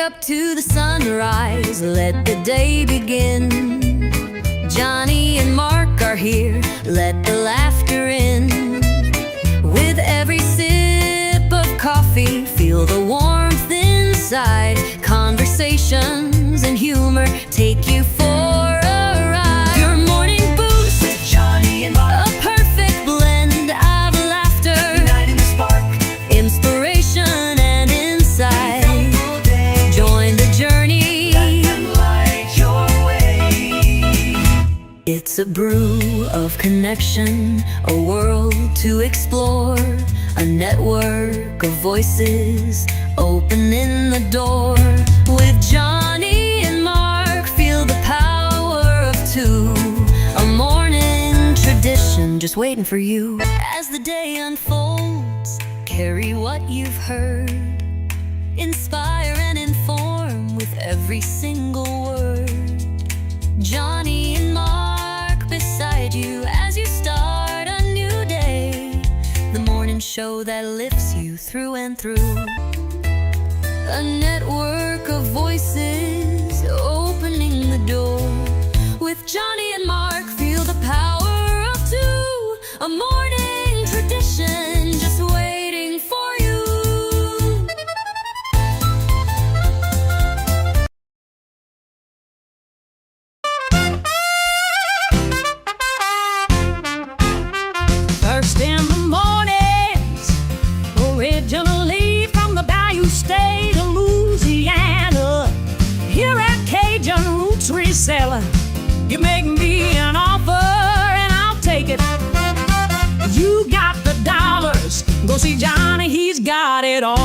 up to the sunrise, let the day begin. Johnny and Mark are here, let the laughter in. With every sip of coffee, feel the warmth inside. Conversations and humor take you for a ride. Your morning boost with Johnny and Mark, a perfect blend of laughter, uniting the spark, inspiration and insight. Join the journey, let them light your way. It's a brew of connection, a world to explore, a network of voices opening the door. With Johnny and Mark, feel the power of two, a morning tradition just waiting for you. As the day unfolds, carry what you've heard, inspire and inform with every single word. Johnny and Mark beside you as you start a new day, the morning show that lifts you through and through. A network of voices opening the door. With Johnny and Mark, feel the power of two, a morning tradition just waiting for you. First in the mornings, originally from the Bayou State of Louisiana. Here at Cajun Roots Reselling, you make me an offer and I'll take it. You got the dollars, go see Johnny, he's got it all.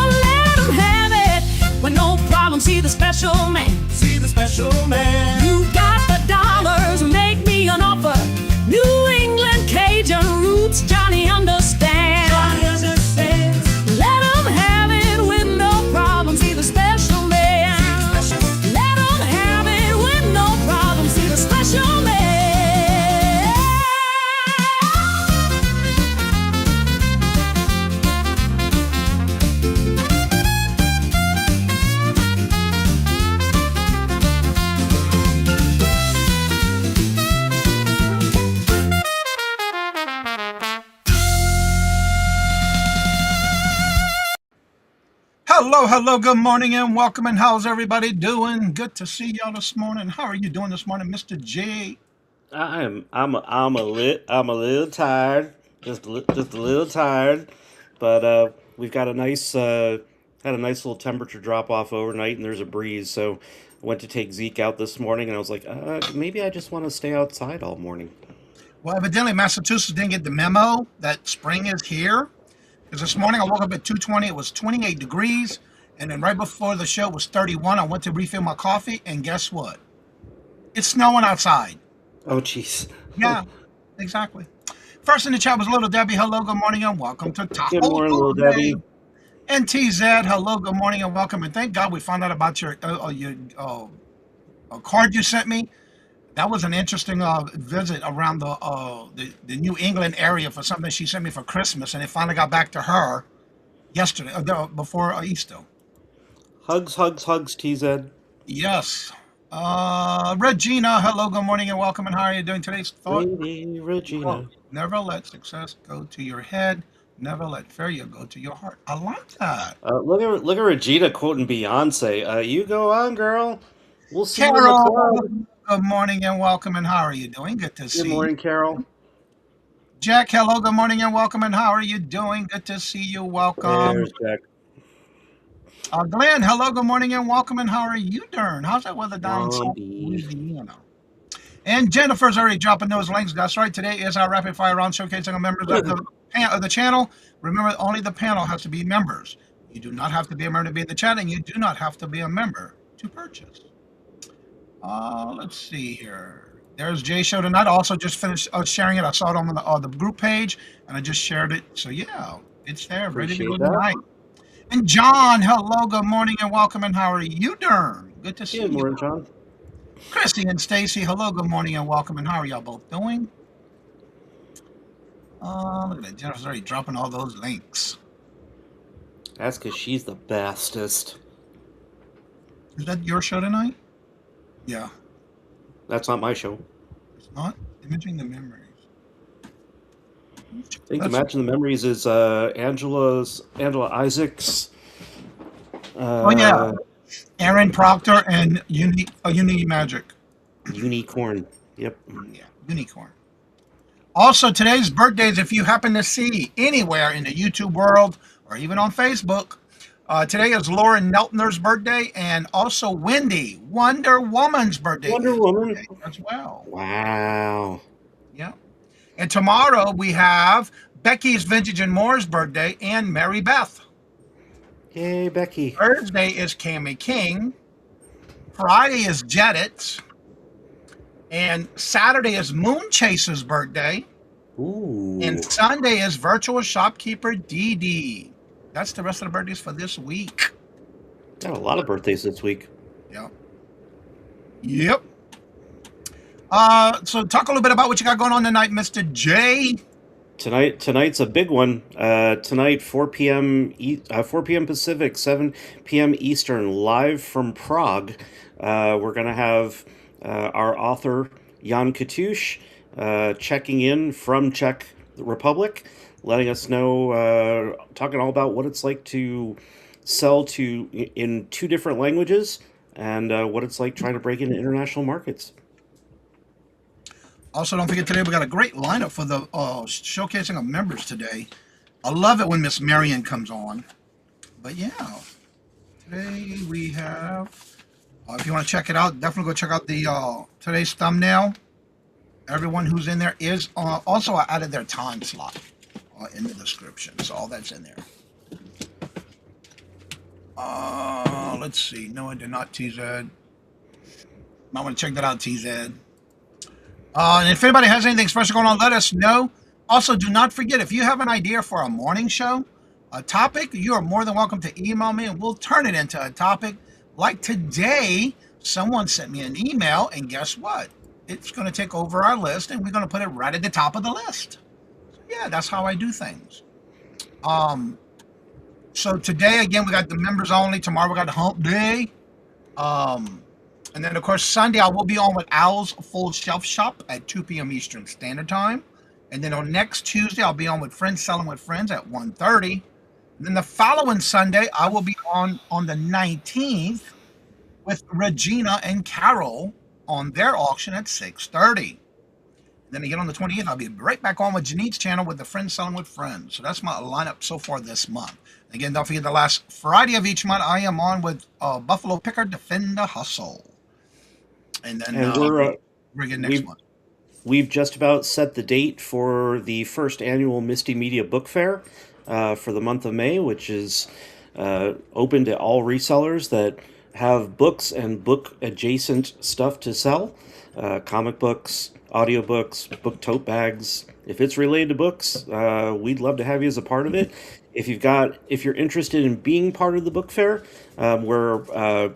Let him have it with no problem, see the special man. See the special man. You got the dollars, make me an offer. New England Cajun roots, Johnny understands. Johnny understands. Let him have it with no problem, see the special man. Let him have it with no problem, see the special man. Hello, good morning and welcome, and how's everybody doing? Good to see y'all this morning. How are you doing this morning, Mr. J? I'm a little tired, just a little tired, but we've got a nice had a nice little temperature drop off overnight, and there's a breeze. So I went to take Zeke out this morning, and I was like, maybe I just want to stay outside all morning. Well, evidently Massachusetts didn't get the memo that spring is here. Because this morning I woke up at 2:20, it was 28 degrees, and then right before the show it was 31. I went to refill my coffee, and guess what? It's snowing outside. Oh, jeez. Yeah, exactly. First in the chat was Little Debbie. Hello, good morning, and welcome to Taco Good morning, little Tuesday. Debbie. And TZ, hello, good morning, and welcome. And thank God we found out about your card you sent me. That was an interesting visit around the New England area for something she sent me for Christmas, and it finally got back to her yesterday, before Easter. Hugs, TZ. Yes. Regina, hello, good morning, and welcome. And how are you doing? Today's thought: Lady Regina. never let success go to your head. Never let failure go to your heart. I like that. Look at Regina quoting Beyonce. You go on, girl. We'll see you in the Carol, club. good morning, and welcome. And how are you doing? Good to Good see you. morning, Carol. Jack, hello, good morning, and welcome. And how are you doing? Good to see you. Welcome. There's Jack. Glenn, hello, good morning, and welcome. And how are you doing? How's that weather down in South Blondie. Louisiana? And Jennifer's already dropping those links. That's right. Today is our rapid fire round showcasing our members of the channel. Remember, only the panel has to be members. You do not have to be a member to be in the chat, and you do not have to be a member to purchase. Let's see here. There's Jay Show tonight. I also just finished sharing it. I saw it on the group page, and I just shared it. So yeah, it's there, ready to go Appreciate that. tonight. And John, hello, good morning, and welcome. And how are you doing? Good to see Good you. morning, John. Chrissy and Stacy, hello, good morning, and welcome. And how are y'all both doing? Look at that. Jennifer's already dropping all those links. That's because she's the bestest. Is that your show tonight? Yeah, That's not my show. it's not. Imaging the memories. I think That's, Imagine the Memories is Angela Isaacs. oh yeah, Uh, Aaron Proctor and Uni Magic. Unicorn. Yep. Yeah, Unicorn. Also, today's birthdays, if you happen to see anywhere in the YouTube world or even on Facebook, today is Lauren Neltner's birthday, and also Wendy, Wonder Woman's birthday Wonder is Woman. today as well. Wow. Yeah. And tomorrow we have Becky's Vintage and More's birthday and Mary Beth. Yay, Becky. Thursday is Cami King. Friday is Jedit. And Saturday is Moon Chaser's birthday. Ooh. And Sunday is Virtual Shopkeeper Dee Dee. That's the rest of the birthdays for this week. Got a lot of birthdays this week. Yep. Yep. So talk a little bit about what you got going on tonight, Mr. J. Tonight's a big one. Tonight, 4 p.m. 4 p.m. Pacific, 7 p.m. Eastern, live from Prague. We're gonna have our author Jan Katush checking in from Czech Republic, letting us know, talking all about what it's like to sell in 2 different languages, and what it's like trying to break into international markets. Also, don't forget today we got a great lineup for the showcasing of members today. I love it when Miss Marion comes on. But yeah, today we have. If you want to check it out, definitely go check out the today's thumbnail. Everyone who's in there is also I added their time slot in the description, so all that's in there. Let's see. No, I did not. TZ. Might want to check that out. TZ. And if anybody has anything special going on, let us know. Also, do not forget, if you have an idea for a morning show, a topic, you are more than welcome to email me and we'll turn it into a topic. Like today, someone sent me an email, and guess what? It's going to take over our list, and we're going to put it right at the top of the list. Yeah, that's how I do things. So today, again, we got the members only. Tomorrow, we got the hump day. And then, of course, Sunday, I will be on with Al's Full Shelf Shop at 2 p.m. Eastern Standard Time. And then on next Tuesday, I'll be on with Friends Selling with Friends at 1:30. And then the following Sunday, I will be on the 19th with Regina and Carol on their auction at 6:30. Then again on the 28th, I'll be right back on with Janine's channel with the Friends Selling with Friends. So that's my lineup so far this month. Again, don't forget the last Friday of each month, I am on with Buffalo Picker Defend the Hustle. And then we're again next month. We've just about set the date for the first annual Misty Media Book Fair for the month of May, which is open to all resellers that have books and book-adjacent stuff to sell. Comic books, audiobooks, book tote bags. If it's related to books, we'd love to have you as a part of it. If you're interested in being part of the book fair, where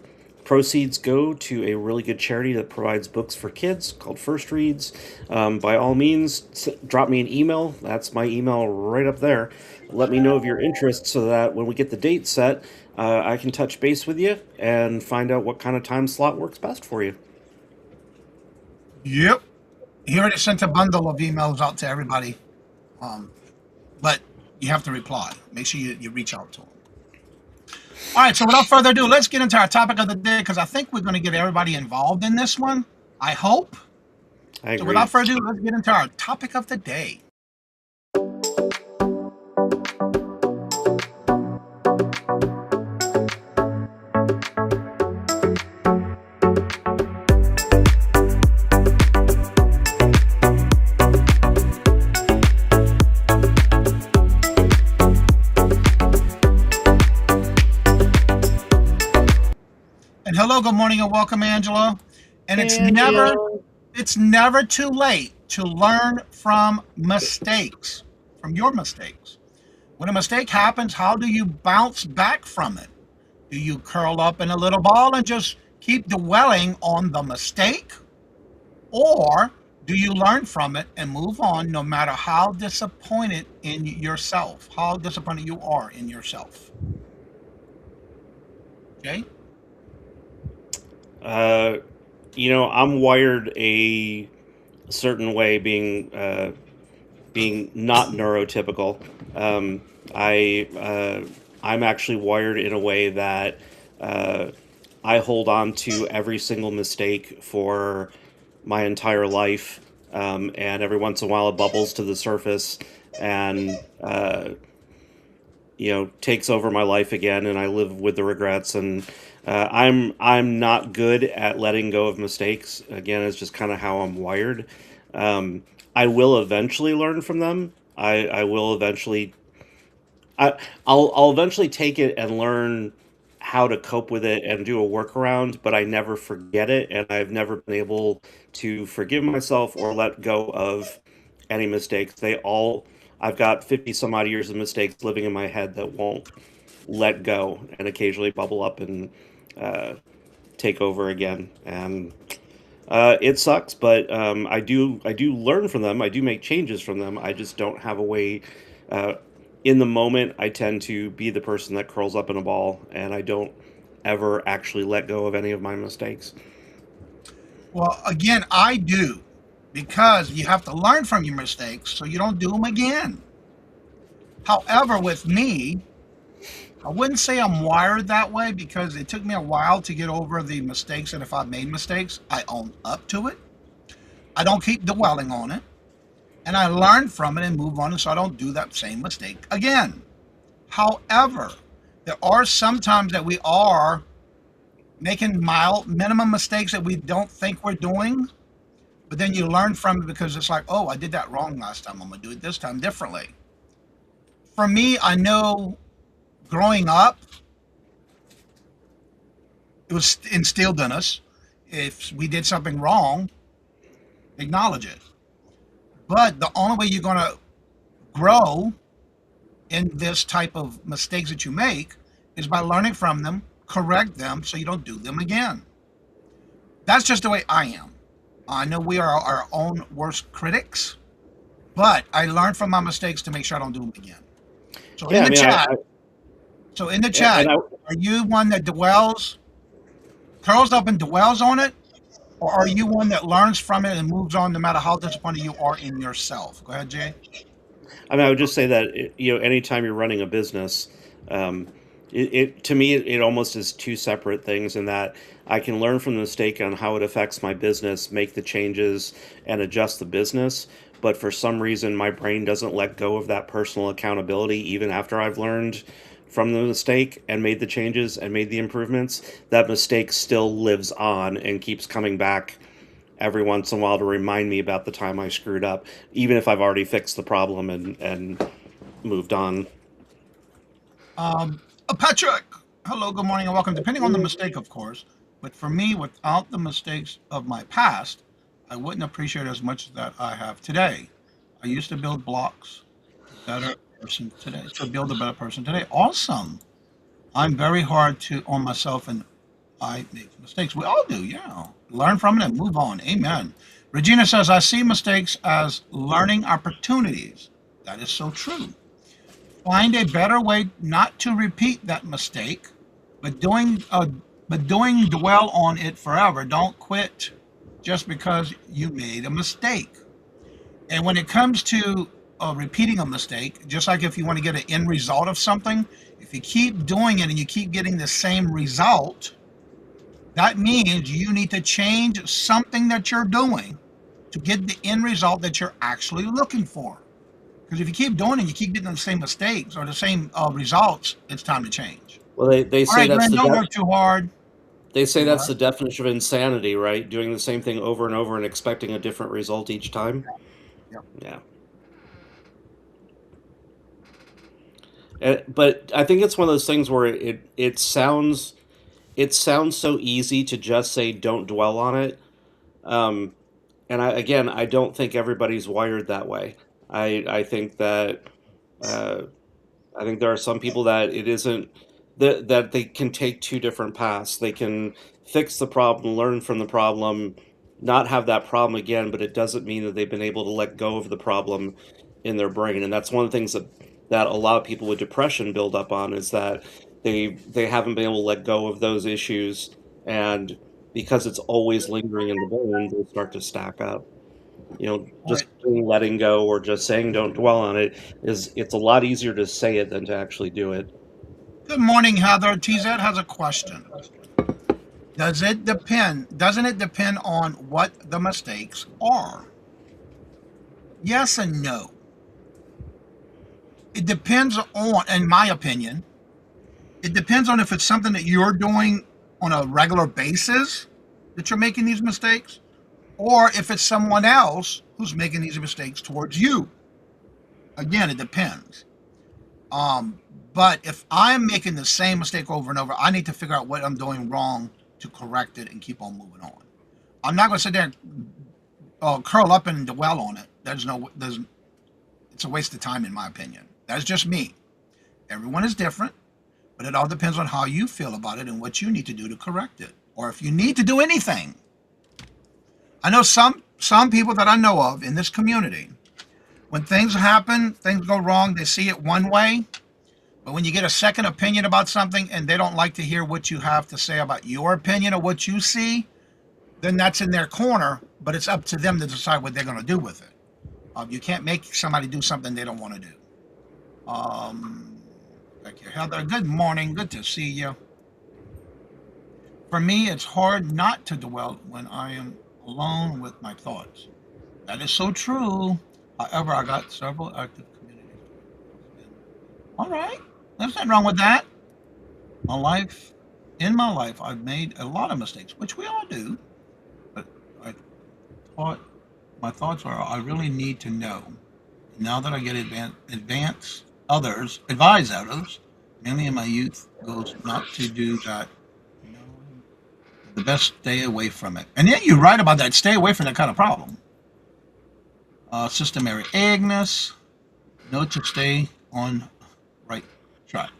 proceeds go to a really good charity that provides books for kids called First Reads. By all means, drop me an email. That's my email right up there. Let me know of your interest so that when we get the date set, I can touch base with you and find out what kind of time slot works best for you. Yep. He already sent a bundle of emails out to everybody. But you have to reply. Make sure you reach out to them. All right, so without further ado, let's get into our topic of the day because I think we're going to get everybody involved in this one. I hope. I agree. So without further ado, let's get into our topic of the day. And hello, good morning, and welcome, Angela. And it's never too late to learn from mistakes, from your mistakes. When a mistake happens, how do you bounce back from it? Do you curl up in a little ball and just keep dwelling on the mistake? Or do you learn from it and move on no matter how disappointed in yourself, how disappointed you are in yourself? Okay. Uh, I'm wired a certain way, being not neurotypical. Um, I'm actually wired in a way that uh, I hold on to every single mistake for my entire life, and every once in a while it bubbles to the surface and takes over my life again, and I live with the regrets. And I'm not good at letting go of mistakes. Again, it's just kind of how I'm wired. Um, I will eventually learn from them. I will eventually I I'll eventually take it and learn how to cope with it and do a workaround, but I never forget it, and I've never been able to forgive myself or let go of any mistakes. I've got 50 some odd years of mistakes living in my head that won't let go and occasionally bubble up and uh, take over again. And it sucks, but I do learn from them. I do make changes from them. I just don't have a way. Uh, in the moment, I tend to be the person that curls up in a ball, and I don't ever actually let go of any of my mistakes. Well, again, I do because you have to learn from your mistakes so you don't do them again. However, with me, I wouldn't say I'm wired that way because it took me a while to get over the mistakes. And if I made mistakes, I own up to it. I don't keep dwelling on it. And I learn from it and move on so I don't do that same mistake again. However, there are some times that we are making mild minimum mistakes that we don't think we're doing, but then you learn from it because it's like, oh, I did that wrong last time. I'm going to do it this time differently. For me, I know growing up, it was instilled in us. If we did something wrong, acknowledge it. But the only way you're going to grow in this type of mistakes that you make is by learning from them, correct them so you don't do them again. That's just the way I am. I know we are our own worst critics, but I learn from my mistakes to make sure I don't do them again. So in Yeah, I the mean, chat, so in the and chat, are you one that dwells, curls up and dwells on it, or are you one that learns from it and moves on no matter how disappointed you are in yourself? Go ahead, Jay. I would just say that anytime you're running a business, um, it to me it almost is two separate things in that I can learn from the mistake on how it affects my business, make the changes, and adjust the business. But for some reason, my brain doesn't let go of that personal accountability, even after I've learned from the mistake and made the changes and made the improvements. That mistake still lives on and keeps coming back every once in a while to remind me about the time I screwed up, even if I've already fixed the problem and moved on. Patrick, hello, good morning, and welcome. Depending on the mistake, of course, but for me, without the mistakes of my past, I wouldn't appreciate as much that I have today. I used to build blocks to better person today, to build a better person today. Awesome. I'm very hard to on myself, and I make mistakes. We all do, yeah. Learn from it and move on. Amen. Regina says, I see mistakes as learning opportunities. That is so true. Find a better way not to repeat that mistake, but doing dwell on it forever. Don't quit just because you made a mistake. And when it comes to repeating a mistake, just like if you want to get an end result of something, if you keep doing it and you keep getting the same result, that means you need to change something that you're doing to get the end result that you're actually looking for. Because if you keep doing it, you keep getting the same mistakes or the same results, it's time to change. Well, they All say right, that's Glenn, the don't work too hard. they say Go that's ahead. the definition of insanity, right? Doing the same thing over and over and expecting a different result each time. Yep. Yeah. But I think it's one of those things where it sounds so easy to just say don't dwell on it. Um, and I don't think everybody's wired that way. I think that uh, I think there are some people that it isn't that they can take two different paths. They can fix the problem, learn from the problem, not have that problem again, but it doesn't mean that they've been able to let go of the problem in their brain. And that's one of the things that a lot of people with depression build up on is that they haven't been able to let go of those issues, and because it's always lingering in the brain, they start to stack up. All Just right. letting go or just saying don't dwell on it it's a lot easier to say it than to actually do it. Good morning, Heather. TZ has a question. Doesn't it depend on what the mistakes are? Yes and no. It depends on, in my opinion, it depends on if it's something that you're doing on a regular basis that you're making these mistakes, or if it's someone else who's making these mistakes towards you. Again, it depends. Um, but if I'm making the same mistake over and over, I need to figure out what I'm doing wrong to correct it and keep on moving on. I'm not going to sit there and curl up and dwell on it. It's a waste of time, in my opinion. That's just me. Everyone is different, but it all depends on how you feel about it and what you need to do to correct it, or if you need to do anything. I know some people that I know of in this community. When things happen, things go wrong, they see it one way. But when you get a second opinion about something and they don't like to hear what you have to say about your opinion or what you see, then that's in their corner, but it's up to them to decide what they're going to do with it. You can't make somebody do something they don't want to do. Thank you, Heather. Good morning. Good to see you. For me, it's hard not to dwell when I am alone with my thoughts. That is so true. However, I got several active communities. All right. There's nothing wrong with that. In my life, I've made a lot of mistakes, which we all do. But I thought my thoughts are I really need to know. Now that I get advance advise others, mainly in my youth, goes not to do that. No, the best stay away from it. And yet you're right about that. Stay away from that kind of problem. Sister Mary Agnes, note to stay on right track.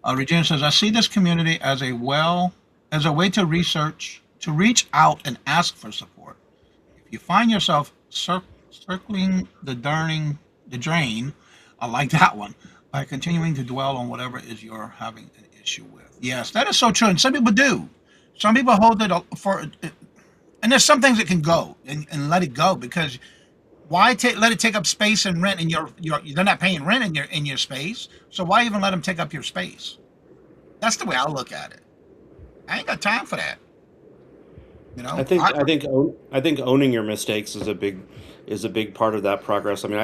Regina says, I see this community as a way to reach out and ask for support. If you find yourself circling the drain, I like that one, by continuing to dwell on whatever it is you're having an issue with. Yes, that is so true. And some people do. Some people hold it for, and there's some things that can go and let it go, because why let it take up space and rent, and they're not paying rent in your space, so why even let them take up your space? That's the way I look at it. I ain't got time for that. You know, I think owning your mistakes is a big part of that progress. I mean,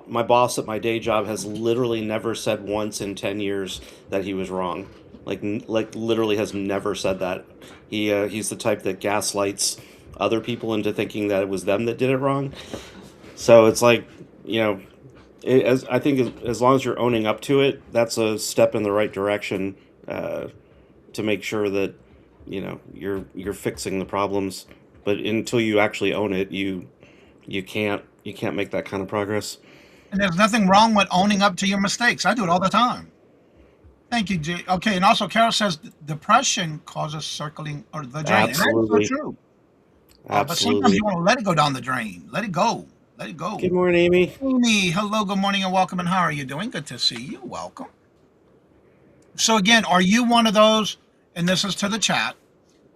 my boss at my day job has literally never said once in 10 years that he was wrong. Like literally has never said that. He's the type that gaslights other people into thinking that it was them that did it wrong. So it's like, I think as long as you're owning up to it, that's a step in the right direction, to make sure that you're fixing the problems. But until you actually own it, you can't make that kind of progress. and there's nothing wrong with owning up to your mistakes. I do it all the time. Thank you, Jay. Okay, and also Carol says depression causes circling or the drain, and that is so Absolutely, true. But sometimes absolutely. you want to let it go down the drain. Let it go. Let it Good go. morning, Amy. Amy, hello, good morning, and welcome. And how are you doing? Good to see you. Welcome. So again, are you one of those? And this is to the chat.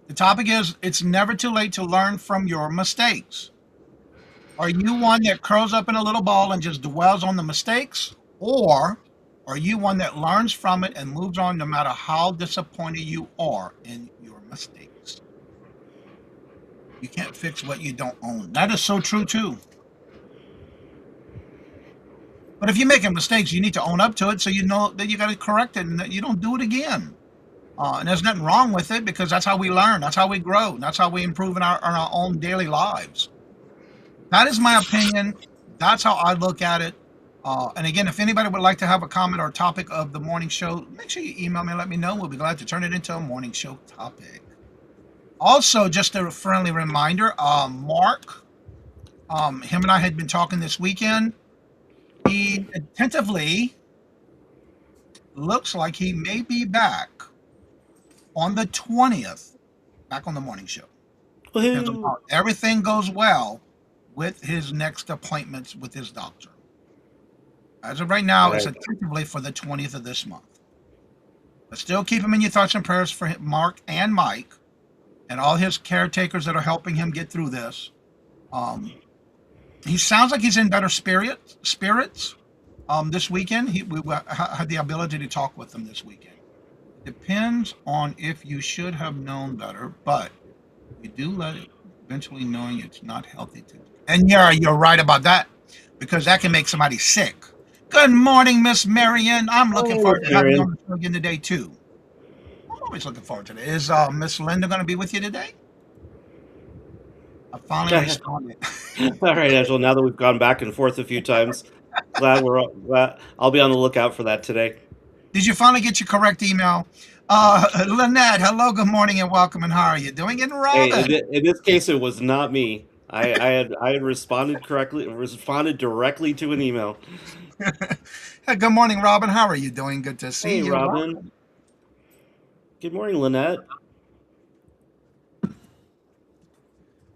The topic is: it's never too late to learn from your mistakes. Are you one that curls up in a little ball and just dwells on the mistakes? Or are you one that learns from it and moves on no matter how disappointed you are in your mistakes? You can't fix what you don't own. That is so true too. But if you're making mistakes, you need to own up to it so you know that you got to correct it and that you don't do it again. And there's nothing wrong with it, because that's how we learn, that's how we grow, that's how we improve in our own daily lives. That is my opinion. That's how I look at it. And again, if anybody would like to have a comment or topic of the morning show, make sure you email me and let me know. We'll be glad to turn it into a morning show topic. Also, just a friendly reminder, Mark, him and I had been talking this weekend. He attentively looks like he may be back on the 20th, back on the morning show. Depends on Woohoo! how everything goes well with his next appointments with his doctor. As of right now, it's Right. tentatively for the 20th of this month. But still keep him in your thoughts and prayers for Mark and Mike and all his caretakers that are helping him get through this. Um, he sounds like he's in better spirits. This weekend, we had the ability to talk with him this weekend. Depends on if you should have known better, but we do let it eventually knowing it's not healthy to. And yeah, you're right about that because that can make somebody sick. Good morning, Miss Marion. I'm looking Oh, forward to having you on Marion. the show again today too. I'm always looking forward to it. Is Miss Linda going to be with you today? I finally responded. All right, Angela. Now that we've gone back and forth a few times, glad I'll be on the lookout for that today. Did you finally get your correct email? Lynette, hello, good morning, and welcome. And how are you doing? And Hey, Robin, in this case, it was not me. I had responded directly to an email. hey, good morning, Robin. How are you doing? Good to see Hey, you. Robin. Good morning, Lynette.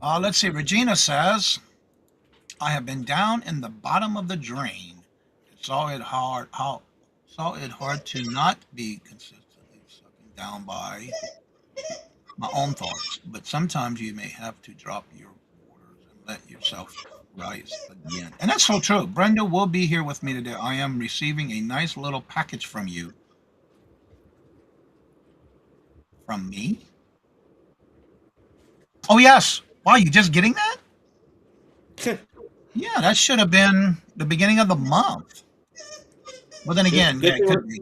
Let's see. Regina says, I have been down in the bottom of the drain. Saw it hard to not be consistently sucking down by my own thoughts. But sometimes you may have to drop your borders and let yourself rise again. And that's so true. Brenda will be here with me today. I am receiving a nice little package from you. From me? Oh yes. Wow, you just getting that? Yeah, that should have been the beginning of the month. Well, then again, yeah, Good it thing could be.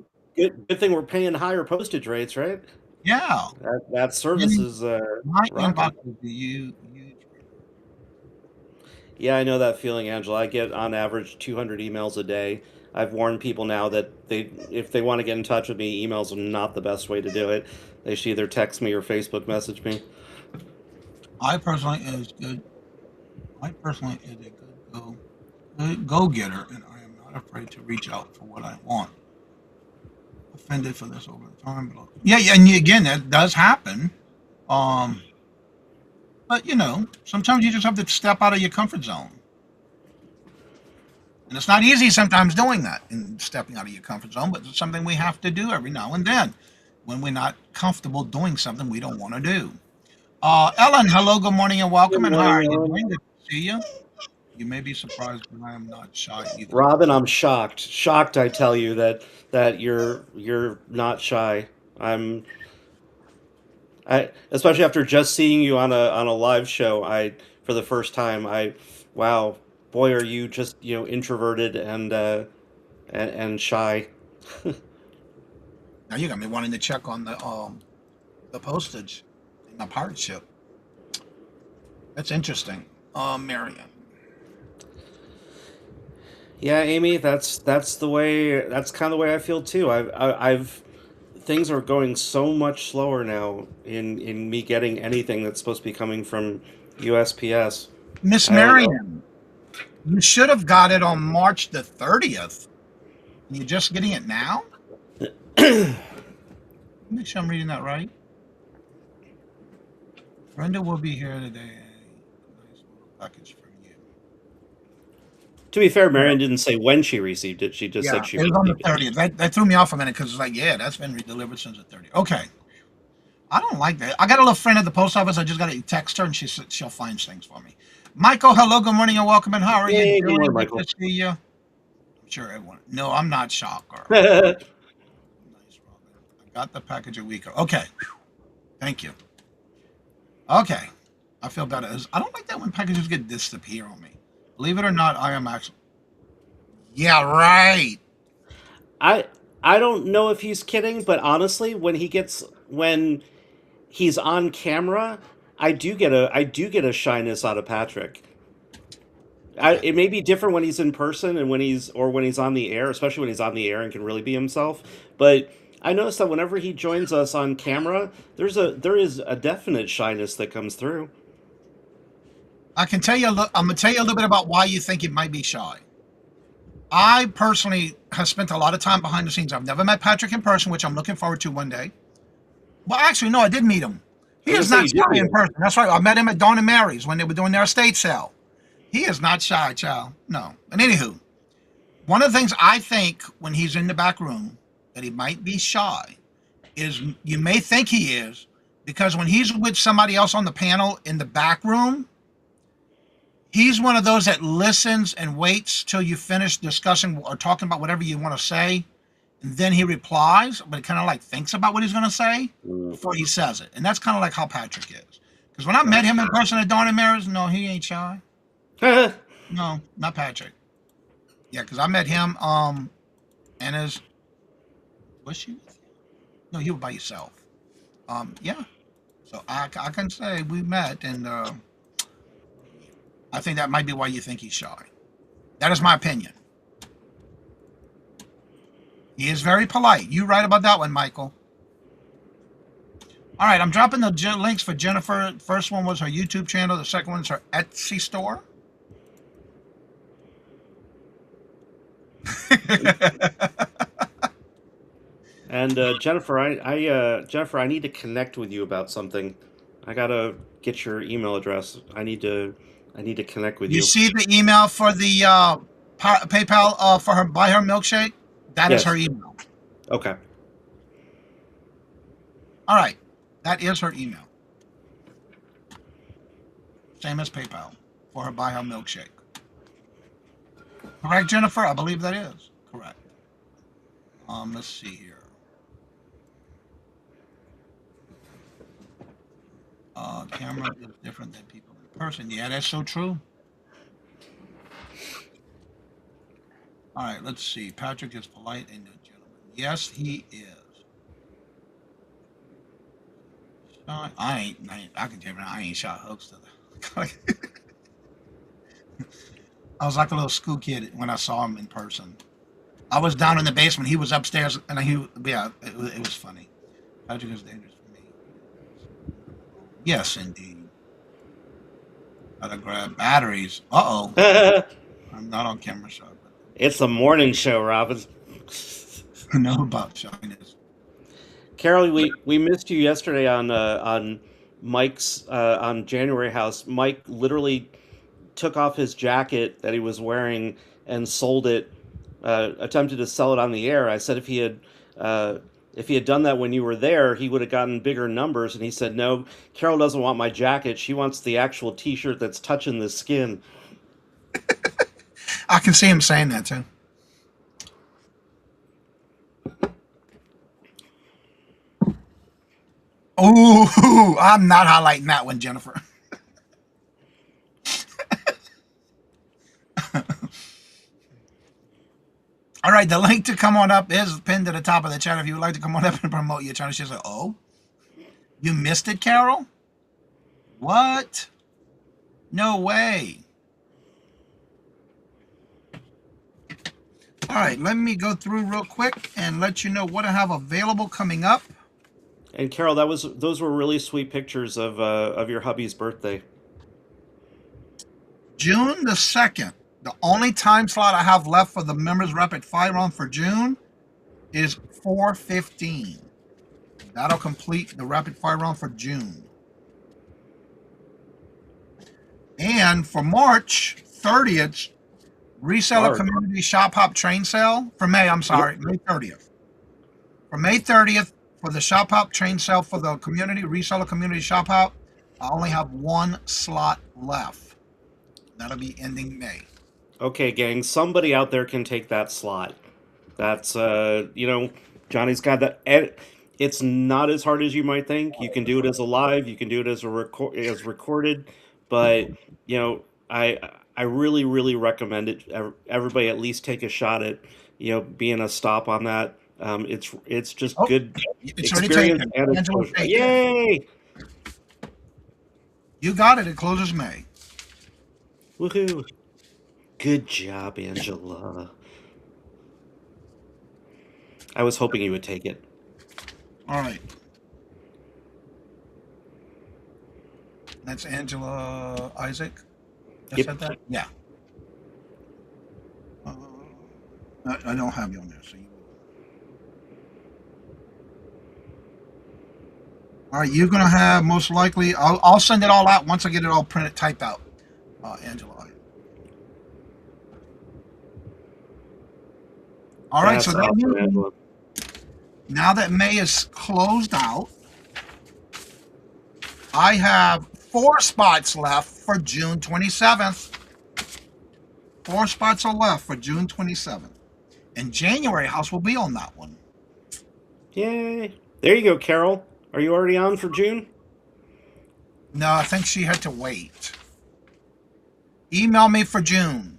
good thing we're paying higher postage rates, right? Yeah. That service In is my rocking. inbox is the huge. Yeah, I know that feeling, Angela. I get on average 200 emails a day. I've warned people now that if they want to get in touch with me, emails are not the best way to do it. They should either text me or Facebook message me. I personally is good. I personally is a good go getter, and I am not afraid to reach out for what I want. Offended for this over time, but yeah, yeah, and again, that does happen. Um, but sometimes you just have to step out of your comfort zone, and it's not easy sometimes doing that and stepping out of your comfort zone. But it's something we have to do every now and then when we're not comfortable doing something we don't want to do. Ellen, hello, good morning, and Good welcome. And how morning, are you Ellen. doing? Good to see you. You may be surprised, but I am not shy either. Robin, I'm shocked. Shocked, I tell you that you're not shy. I especially after just seeing you on a live show, I for the first time, wow, boy, are you just introverted and shy. Now you got me wanting to check on the postage in my pirate ship. That's interesting. Marion. Yeah, Amy, that's kind of the way I feel too. I've things are going so much slower now in me getting anything that's supposed to be coming from USPS. Miss I don't know. Marion, you should have got it on March the 30th. You're just getting it now? Make sure I'm reading that right. Brenda will be here today. A nice little package from you. To be fair, Marion didn't say when she received it. She just Yeah, said she it was on the received it. 30th. That threw me off a minute because it's like, yeah, that's been delivered since the 30th. Okay. I don't like that. I got a little friend at the post office. I just got to text her and she'll find things for me. Michael, hello, good morning, and welcome. And how are you Hey, good doing? morning, Good to Michael. see you. I'm sure everyone. No, I'm not shocked, girl. Yeah, Nice, Robin. I got the package a week ago. Okay. Thank you. Okay. I feel better. I don't like that when packages get disappear on me. Believe it or not, I am actually. Yeah, right. I I don't know if he's kidding, but honestly, when he's on camera, I do get a shyness out of Patrick. Okay. It may be different when he's in person and when he's on the air, especially when he's on the air and can really be himself. But I noticed that whenever he joins us on camera, there is a definite shyness that comes through. I can tell you. I'm gonna tell you a little bit about why you think it might be shy. I personally have spent a lot of time behind the scenes. I've never met Patrick in person, which I'm looking forward to one day. Well, actually, no, I did meet him. I He was is gonna say not you did shy meet in him. person. That's right. I met him at Dawn and Mary's when they were doing their estate sale. He is not shy, child. No. And anywho, One of the things I think when he's in the back room that he might be shy is you may think he is because when he's with somebody else on the panel in the back room, he's one of those that listens and waits till you finish discussing or talking about whatever you want to say, and then he replies, but kind of like thinks about what he's going to say before he says it. And that's kind of like how Patrick is. Because when I met him in person at Dawn and Mary's, no, he ain't shy. No, not Patrick. Yeah, because I met him, and was she with you? No, you were by yourself. Yeah. So I can say we met, and I think that might be why you think he's shy. That is my opinion. He is very polite. You right about that one, Michael. All right, I'm dropping the links for Jennifer. First one was her YouTube channel. The second one is her Etsy store. And Jennifer, Jennifer, I need to connect with you about something. I gotta get your email address. I need to connect with you. You see the email for the PayPal for her buy her milkshake? That is Yes. her email. Okay. All right, that is her email. Same as PayPal for her buy her milkshake. Correct, Jennifer? I believe that is correct. Let's see here. Camera is different than people in person. Yeah, that's so true. All right, let's see. Patrick is polite and a gentleman. Yes, he is. I can tell you, I ain't shot hooks to the. I was like a little school kid when I saw him in person. I was down in the basement. He was upstairs, and it was funny. Patrick is dangerous for me. Yes, indeed. Gotta grab batteries. I'm not on camera, so It's a morning show, Robin. I know about shyness. Carol, we missed you yesterday on Mike's on January House. Mike literally took off his jacket that he was wearing and sold it. Attempted to sell it on the air. I said if he had done that when you were there, he would have gotten bigger numbers. And he said, no, Carol doesn't want my jacket. She wants the actual T-shirt that's touching the skin. I can see him saying that too. Ooh, I'm not highlighting that one, Jennifer. All right, the link to come on up is pinned to the top of the chat if you would like to come on up and promote your channel. She's like, oh, you missed it, Carol? What? No way. All right, let me go through real quick and let you know what I have available coming up. And Carol, those were really sweet pictures of your hubby's birthday. June the 2nd. The only time slot I have left for the members rapid fire round for June is 4:15. That'll complete the rapid fire round for June. And for March 30th, reseller community shop hop train sale for May. I'm sorry, May 30th. For May 30th, for the shop hop train sale for the community reseller community shop hop, I only have one slot left. That'll be ending May. Okay, gang, somebody out there can take that slot. That's Johnny's got that. It's not as hard as you might think. You can do it as a live, you can do it as recorded, but I really, really recommend it. Everybody at least take a shot at being a stop on that. It's just good experience and exposure. Yay! You got it. It closes May. Woohoo! Good job, Angela. I was hoping you would take it. All right. That's Angela Isaac. I said that? Yeah. I don't have you on there, so you. All right, you're gonna have most likely. I'll send it all out once I get it all printed, typed out. Angela. All right, so That's that awesome, means Angela. now that May is closed out, I have 4 spots left for June 27th. 4 spots are left for June 27th. And January House will be on that one. Yay! There you go, Carol. Are you already on for June? No, I think she had to wait. Email me for June.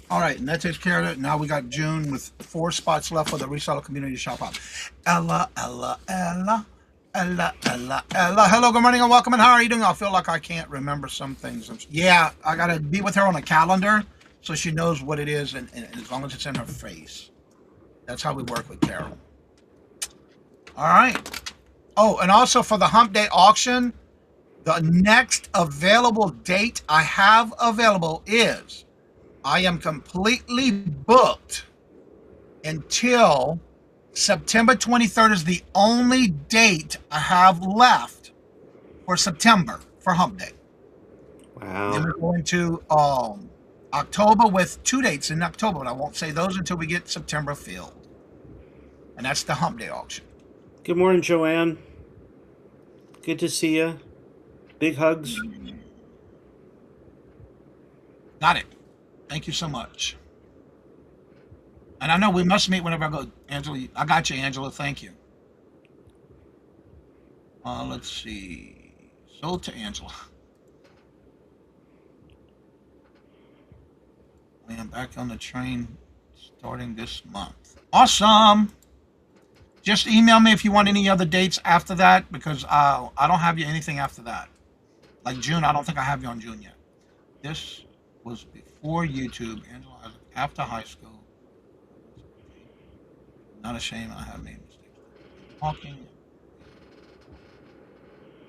All right, and that takes care of it. Now we got June with 4 spots left for the Reseller Community Shop Out. Ella. Hello, good morning and welcome. And how are you doing? I feel like I can't remember some things. Yeah, I got to be with her on a calendar so she knows what it is, and as long as it's in her face. That's how we work with Carol. All right. Oh, and also for the Hump Day auction, the next available date I have available is I am completely booked until September 23rd is the only date I have left for September for Hump Day. Wow. Then we're going to October with 2 dates in October, but I won't say those until we get September filled. And that's the Hump Day auction. Good morning, Joanne. Good to see you. Big hugs. Got it. Thank you so much. And I know we must meet whenever I go. Angela, I got you, Angela. Thank you. Let's see. Sold to Angela. I am back on the train starting this month. Awesome. Just email me if you want any other dates after that, because I don't have you anything after that. Like June, I don't think I have you on June yet. This was before YouTube. Angela has after high school. Not ashamed I have made mistakes. Talking.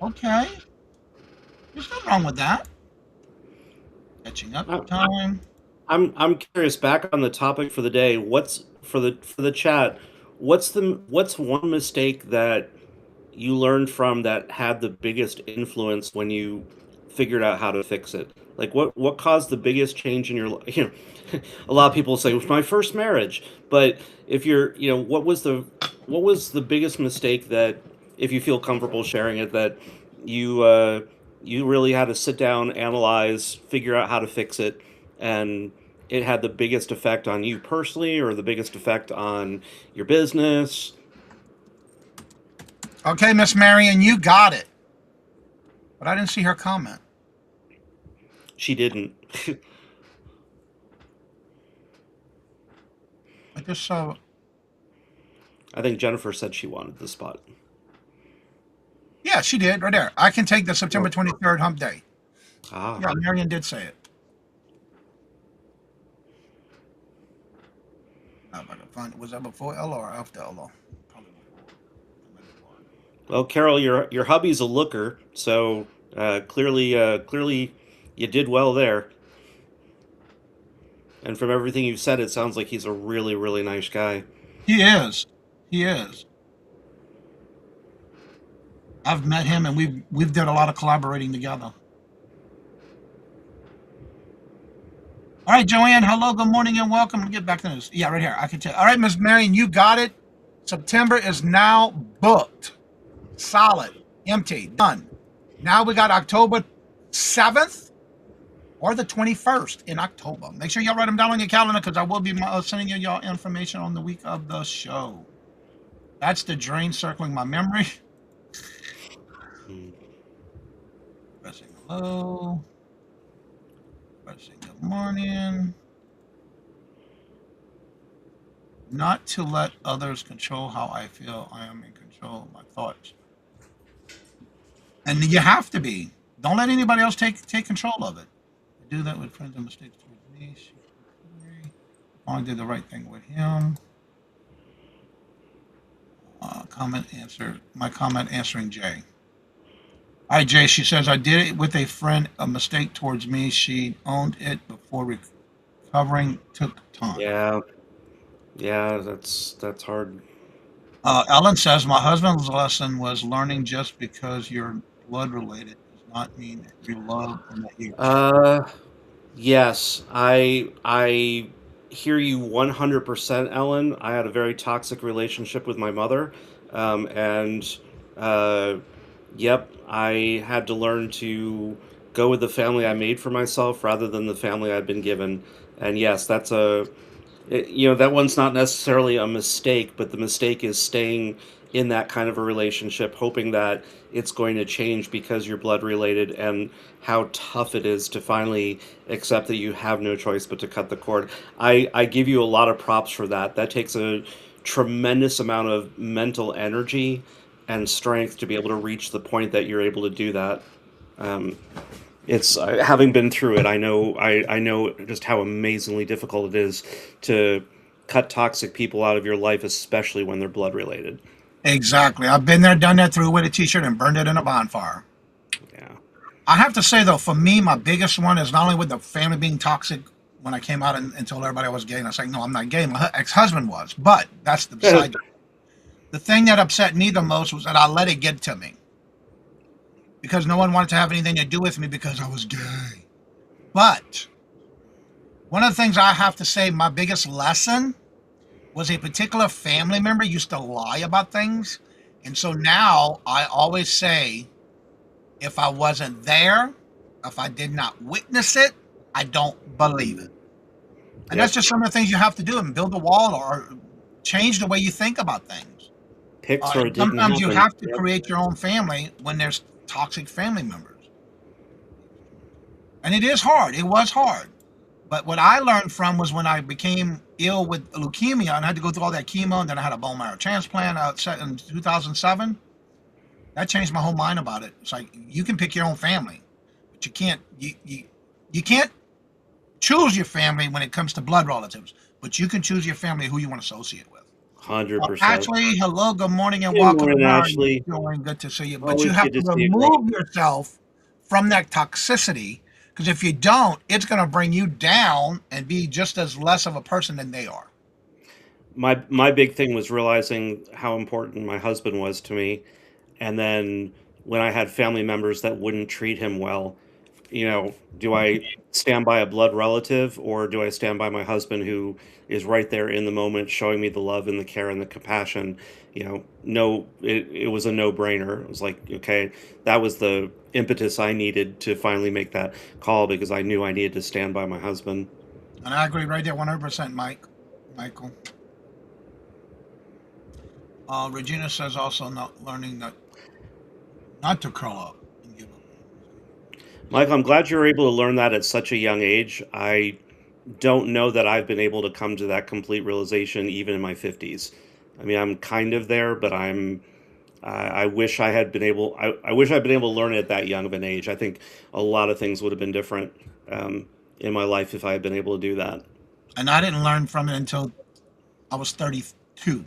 Okay. There's nothing wrong with that. Catching up time. I'm curious. Back on the topic for the day. What's for the chat? What's one mistake that you learned from that had the biggest influence when you figured out how to fix it? Like what caused the biggest change in your life? You know, a lot of people say it was my first marriage, but if you're, what was the biggest mistake that, if you feel comfortable sharing it, that you really had to sit down, analyze, figure out how to fix it, and it had the biggest effect on you personally, or the biggest effect on your business? Okay, Miss Marion, you got it. But I didn't see her comment. She didn't. I just saw. I think Jennifer said she wanted the spot. Yeah, she did right there. I can take the September 23rd Hump Day. Ah. Yeah, Marion did say it. Now, if I can find it, was that before Ella or after Ella? Probably before. Well, Carol, your hubby's a looker, so clearly you did well there. And from everything you've said, it sounds like he's a really, really nice guy. He is. He is. I've met him, and we've done a lot of collaborating together. All right, Joanne. Hello, good morning, and welcome. Let me get back to this. Yeah, right here. I can tell. All right, Miss Marion, you got it. September is now booked. Solid. Empty. Done. Now we got October 7th or the 21st in October. Make sure y'all write them down on your calendar, because I will be sending you y'all information on the week of the show. That's the drain circling my memory. Pressing hello. Pressing good morning. Not to let others control how I feel. I am in control of my thoughts. And you have to be. Don't let anybody else take control of it. I do that with friends and mistakes towards me. I did the right thing with him. My comment answering Jay. Hi, Jay. She says, I did it with a friend, a mistake towards me. She owned it before recovering took time. Yeah, that's hard. Ellen says, my husband's lesson was learning just because you're blood related is not mean that you love and that you cherish. Uh, yes, I hear you 100%, Ellen. I had a very toxic relationship with my mother, and uh, yep, I had to learn to go with the family I made for myself rather than the family I'd been given. And yes, that one's not necessarily a mistake, but the mistake is staying in that kind of a relationship, hoping that it's going to change because you're blood related, and how tough it is to finally accept that you have no choice but to cut the cord. I give you a lot of props for that. That takes a tremendous amount of mental energy and strength to be able to reach the point that you're able to do that. Um, it's having been through it, I know just how amazingly difficult it is to cut toxic people out of your life, especially when they're blood related. Exactly. I've been there, done that, threw away the t-shirt and burned it in a bonfire. Yeah. I have to say though, for me, my biggest one is not only with the family being toxic when I came out and told everybody I was gay, and I was like, no, I'm not gay. My ex-husband was, but that's the side. The thing that upset me the most was that I let it get to me because no one wanted to have anything to do with me because I was gay. But one of the things I have to say, my biggest lesson was a particular family member used to lie about things. And so now I always say, if I wasn't there, if I did not witness it, I don't believe it. And that's Yep. just some of the things you have to do and build a wall or change the way you think about things. Pixar, it didn't Sometimes you happen. have to Yep. create your own family when there's toxic family members. And it is hard. It was hard. But what I learned from was when I became ill with leukemia and had to go through all that chemo, and then I had a bone marrow transplant in 2007. That changed my whole mind about it. It's like you can pick your own family, but you can't choose your family when it comes to blood relatives, but you can choose your family who you want to associate with. 100%. Ashley, hello, good morning, and Good welcome. morning, How are you Ashley. doing? Good to see you. But you Always have good to to see you, girl. remove yourself from that toxicity because if you don't, it's going to bring you down and be just as less of a person than they are. My big thing was realizing how important my husband was to me, and then when I had family members that wouldn't treat him well, do I stand by a blood relative, or do I stand by my husband who is right there in the moment showing me the love and the care and the compassion? No, it was a no-brainer. It was like, okay, that was the impetus I needed to finally make that call because I knew I needed to stand by my husband. And I agree right there, 100%, Michael. Regina says also not learning that not to curl up and give up. Michael, I'm glad you were able to learn that at such a young age. I don't know that I've been able to come to that complete realization even in my 50s. I mean, I'm kind of there, but I wish I had been able. I wish I'd been able to learn it at that young of an age. I think a lot of things would have been different in my life if I had been able to do that. And I didn't learn from it until I was 32.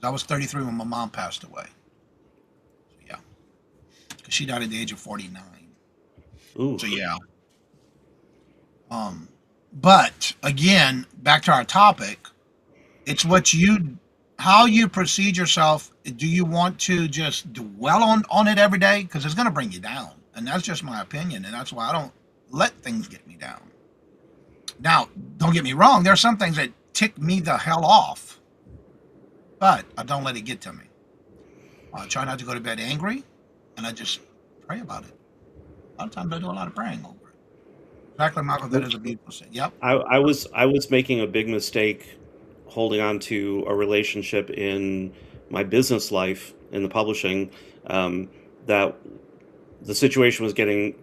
I was 33 when my mom passed away. So, yeah, because she died at the age of 49. Ooh, So yeah. Um, but again, back to our topic, it's how you proceed yourself. Do you want to just dwell on it every day? Because it's going to bring you down. And that's just my opinion. And that's why I don't let things get me down. Now, don't get me wrong. There are some things that tick me the hell off, but I don't let it get to me. I try not to go to bed angry, and I just pray about it. A lot of times I do a lot of praying over it. Exactly, Michael. That is a beautiful thing. Yep. I was making a big mistake holding on to a relationship in my business life in the publishing, that the situation was getting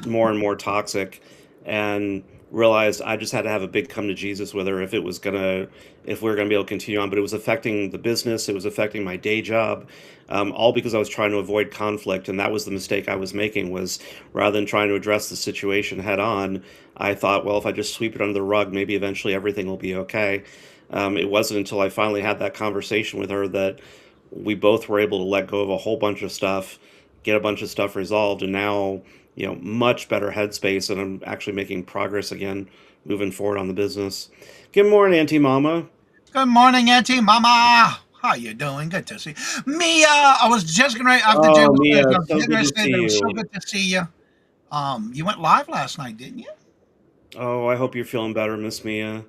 more and more toxic, and realized I just had to have a big come to Jesus with her if we were gonna be able to continue on. But it was affecting the business, it was affecting my day job, all because I was trying to avoid conflict, and that was the mistake I was making. Was rather than trying to address the situation head on, I thought, well, if I just sweep it under the rug, maybe eventually everything will be okay. It wasn't until I finally had that conversation with her that we both were able to let go of a whole bunch of stuff, get a bunch of stuff resolved, and now, much better headspace, and I'm actually making progress again, moving forward on the business. Good morning, Auntie Mama. Good morning, Auntie Mama. How you doing? Good to see Mia. I was just getting ready after Jay Oh, was Mia, finished. I it's was so getting good ready to to say see that it was so you. good to see you. You went live last night, didn't you? Oh, I hope you're feeling better, Miss Mia.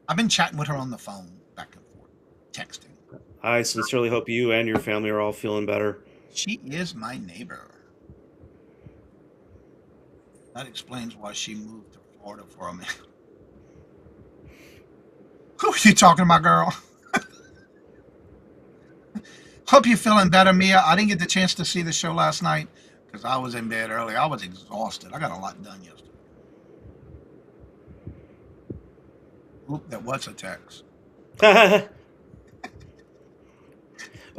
I've been chatting with her on the phone, back and forth, texting. I sincerely hope you and your family are all feeling better. She is my neighbor. That explains why she moved to Florida for a minute. Who are you talking about, girl? Hope you're feeling better, Mia. I didn't get the chance to see the show last night because I was in bed early. I was exhausted. I got a lot done yesterday. Oop, that was a text.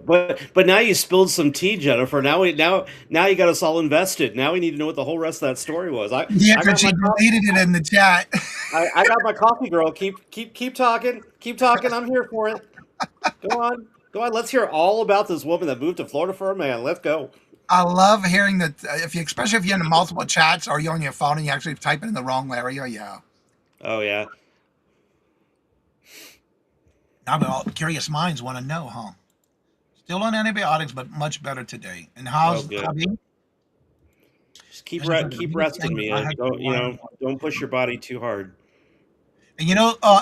But now you spilled some tea, Jennifer. Now you got us all invested. Now we need to know what the whole rest of that story was. Yeah, I because got she my coffee. deleted it in the chat. I got my coffee, girl. Keep talking. Keep talking. I'm here for it. Go on. Go on. Let's hear all about this woman that moved to Florida for a man. Let's go. I love hearing that. If you, especially if you're in multiple chats or you're on your phone and you actually type it in the wrong area. Yeah. Oh yeah. Now, but all curious minds want to know, huh? Still on antibiotics, but much better today. And Oh how's good. hubby? Just Jennifer, the keep biggest resting, thing I Mia. had to learn. Don't push your body too hard. And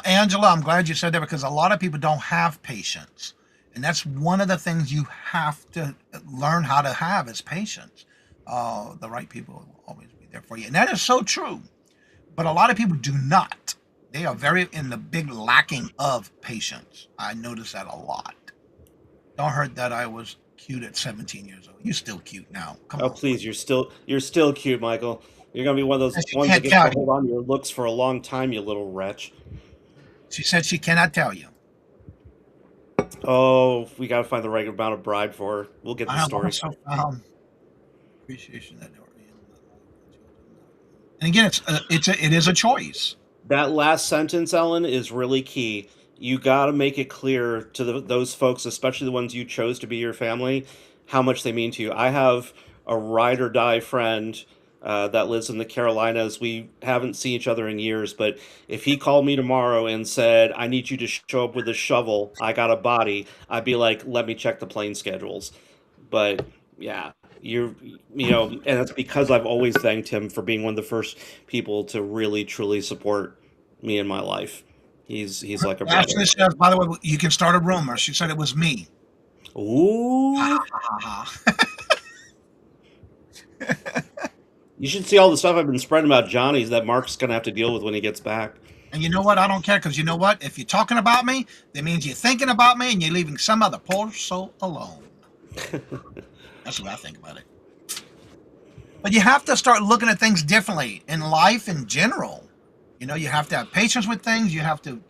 Angela, I'm glad you said that because a lot of people don't have patience. And that's one of the things you have to learn how to have is patience. The right people will always be there for you. And that is so true. But a lot of people do not. They are very in the big lacking of patience. I notice that a lot. Don't hurt that I was cute at 17 years old. You're still cute now. Come Oh on. please, you're still cute, Michael. You're gonna be one of those And she ones that can't gets tell to you. hold on to your looks for a long time, you little wretch. She said she cannot tell you. Oh, we gotta find the right amount of bribe for her. We'll get I the have story. also found appreciation that they were in the and again, it is a choice. That last sentence, Ellen, is really key. You got to make it clear to those folks, especially the ones you chose to be your family, how much they mean to you. I have a ride or die friend that lives in the Carolinas. We haven't seen each other in years, but if he called me tomorrow and said, I need you to show up with a shovel, I got a body, I'd be like, let me check the plane schedules. But yeah, and that's because I've always thanked him for being one of the first people to really truly support me in my life. He's like a brother. Ashley says, by the way, you can start a rumor. She said it was me. Ha Ooh, ha ha ha. you should see all the stuff I've been spreading about Johnny's that Mark's gonna have to deal with when he gets back. And you know what? I don't care because you know what? If you're talking about me, that means you're thinking about me and you're leaving some other poor soul alone. That's what I think about it. But you have to start looking at things differently in life in general. You have to have patience with things. You have to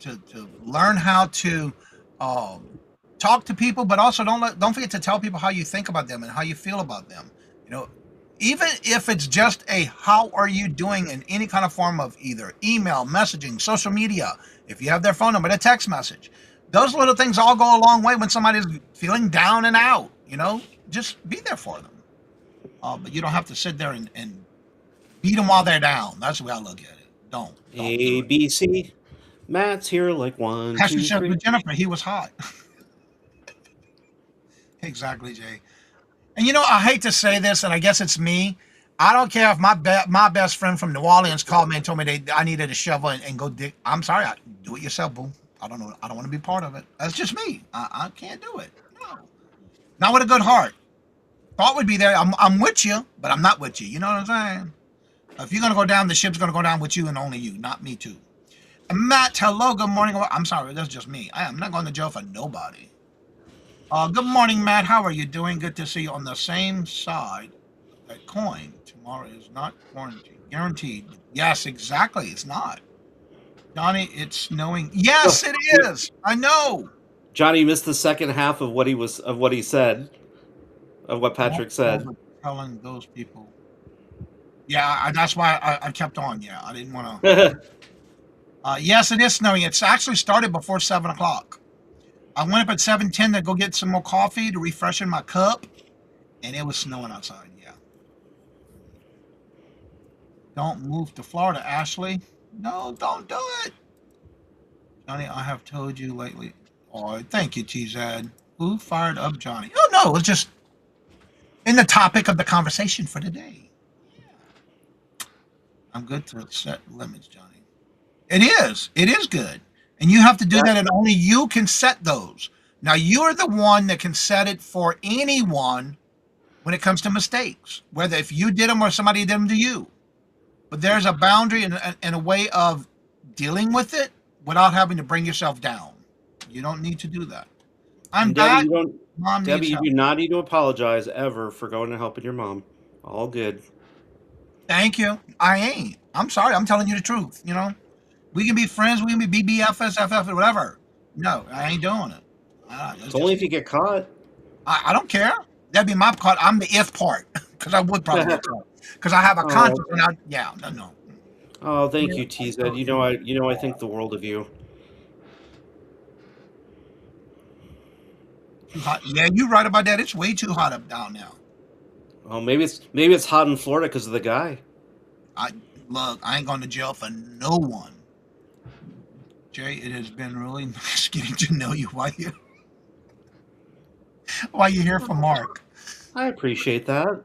learn how to um, talk to people, but also don't forget to tell people how you think about them and how you feel about them. You know, even if it's just a how are you doing in any kind of form of either email, messaging, social media, if you have their phone number, a text message, those little things all go a long way when somebody's feeling down and out. Just be there for them. But you don't have to sit there and beat them while they're down. That's the way I look at it. Don't do A it. B C. Matt's here like one, Pastor two, said three. with Jennifer, he was hot. Exactly, Jay. And I hate to say this, and I guess it's me. I don't care if my best friend from New Orleans called me and told me I needed a shovel and go dig. I'm sorry, do it yourself, boo. I don't know. I don't want to be part of it. That's just me. I can't do it. No, not with a good heart. Thought would be there. I'm with you, but I'm not with you. You know what I'm saying? If you're gonna go down, the ship's gonna go down with you and only you, not me too. And Matt, hello, good morning. I'm sorry, that's just me. I am not going to jail for nobody. Good morning, Matt. How are you doing? Good to see you on the same side of that coin. Tomorrow is not quarantine. Guaranteed. Yes, exactly. It's not. Johnny, it's snowing. Yes, it is. I know. Johnny missed the second half of what he said, of what Don't Patrick said. bother telling those people. Yeah, that's why I kept on. Yeah, I didn't want to. Yes, it is snowing. It's actually started before 7 o'clock. I went up at 7:10 to go get some more coffee to refresh in my cup, and it was snowing outside. Yeah. Don't move to Florida, Ashley. No, don't do it. Johnny, I have told you lately. Oh, thank you, T-Zad. Who fired up Johnny? Oh no, it's just in the topic of the conversation for today. I'm good to set limits, Johnny. It is. It is good. And you have to do that, and only you can set those. Now, you're the one that can set it for anyone when it comes to mistakes, whether if you did them or somebody did them to you. But there's a boundary and a way of dealing with it without having to bring yourself down. You don't need to do that. I'm And Debbie, back. you don't. Mom Debbie, needs you help. do not need to apologize ever for going and helping your mom. All good. Thank you. I ain't. I'm sorry. I'm telling you the truth. You know, we can be friends. We can be BBFs, FF, whatever. No, I ain't doing it. It's only if you get caught. I don't care. That'd be my part. I'm the if part because I would probably get caught because I have a Oh, conscience. And no. oh, thank you, TZ. I think the world of you. Too hot. Yeah, you're right about that. It's way too hot up down now. Oh, maybe it's hot in Florida because of the guy. I ain't going to jail for no one. Jay, it has been really nice getting to know you while you hear from Mark. I appreciate that.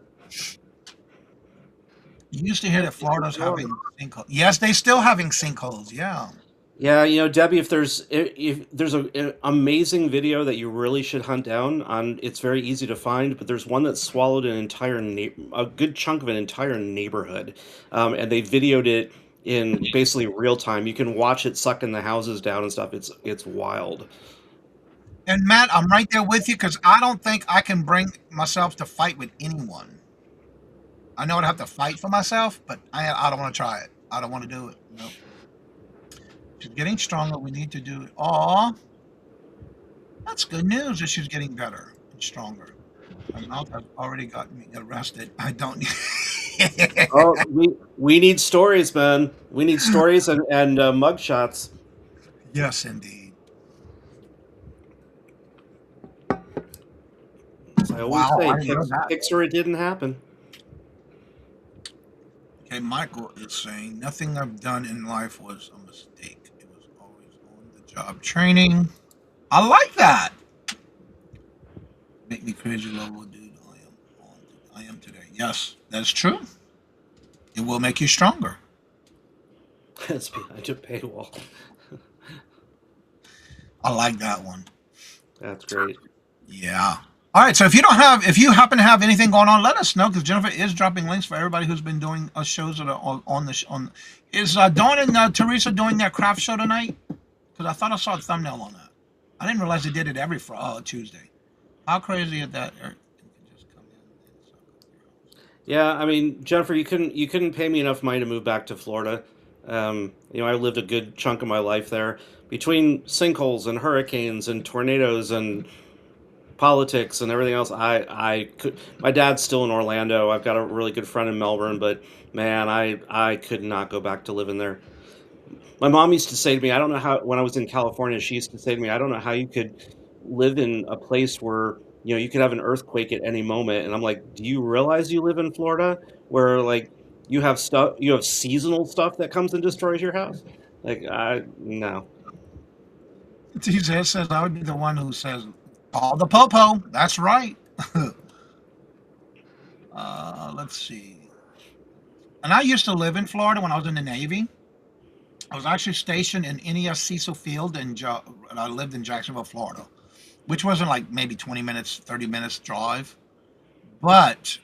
You used to hear that Florida's having sinkholes. Yes, they still having sinkholes. Yeah. Yeah, Debbie, if there's an amazing video that you really should hunt down on, it's very easy to find, but there's one that swallowed a good chunk of an entire neighborhood, and they videoed it in basically real time. You can watch it sucking the houses down and stuff. It's wild. And Matt, I'm right there with you because I don't think I can bring myself to fight with anyone. I know I'd have to fight for myself, but I don't want to try it. I don't want to do it. Nope. She's getting stronger. We need to do it. Aw, that's good news that she's getting better and stronger. My mouth has already gotten me arrested. I don't need. Oh, we need stories, man. We need stories and mugshots. Yes, indeed. As I always say, fix or it didn't happen. Okay, Michael is saying nothing I've done in life was a mistake. It was always on the job training. I like that. Make me crazy level dude. I am today. Yes, that's true. It will make you stronger. It's behind a paywall. I like that one. That's great. Yeah. All right. So if you happen to have anything going on, let us know because Jennifer is dropping links for everybody who's been doing shows that are on the on. Is Dawn and Teresa doing their craft show tonight? Because I thought I saw a thumbnail on that. I didn't realize they did it every Tuesday. How crazy is that, Eric? Yeah, I mean, Jennifer, you couldn't pay me enough money to move back to Florida. I lived a good chunk of my life there. Between sinkholes and hurricanes and tornadoes and politics and everything else, I could. My dad's still in Orlando. I've got a really good friend in Melbourne, but man, I could not go back to living there. My mom used to say to me, I don't know how, when I was in California, she used to say to me, I don't know how you could live in a place where, you could have an earthquake at any moment. And I'm like, do you realize you live in Florida where like you have seasonal stuff that comes and destroys your house? Like, no. TJ says I would be the one who says, call the popo. That's right. Let's see. And I used to live in Florida when I was in the Navy. I was actually stationed in NES Cecil Field, and I lived in Jacksonville, Florida, which wasn't like maybe 20 minutes, 30 minutes drive. But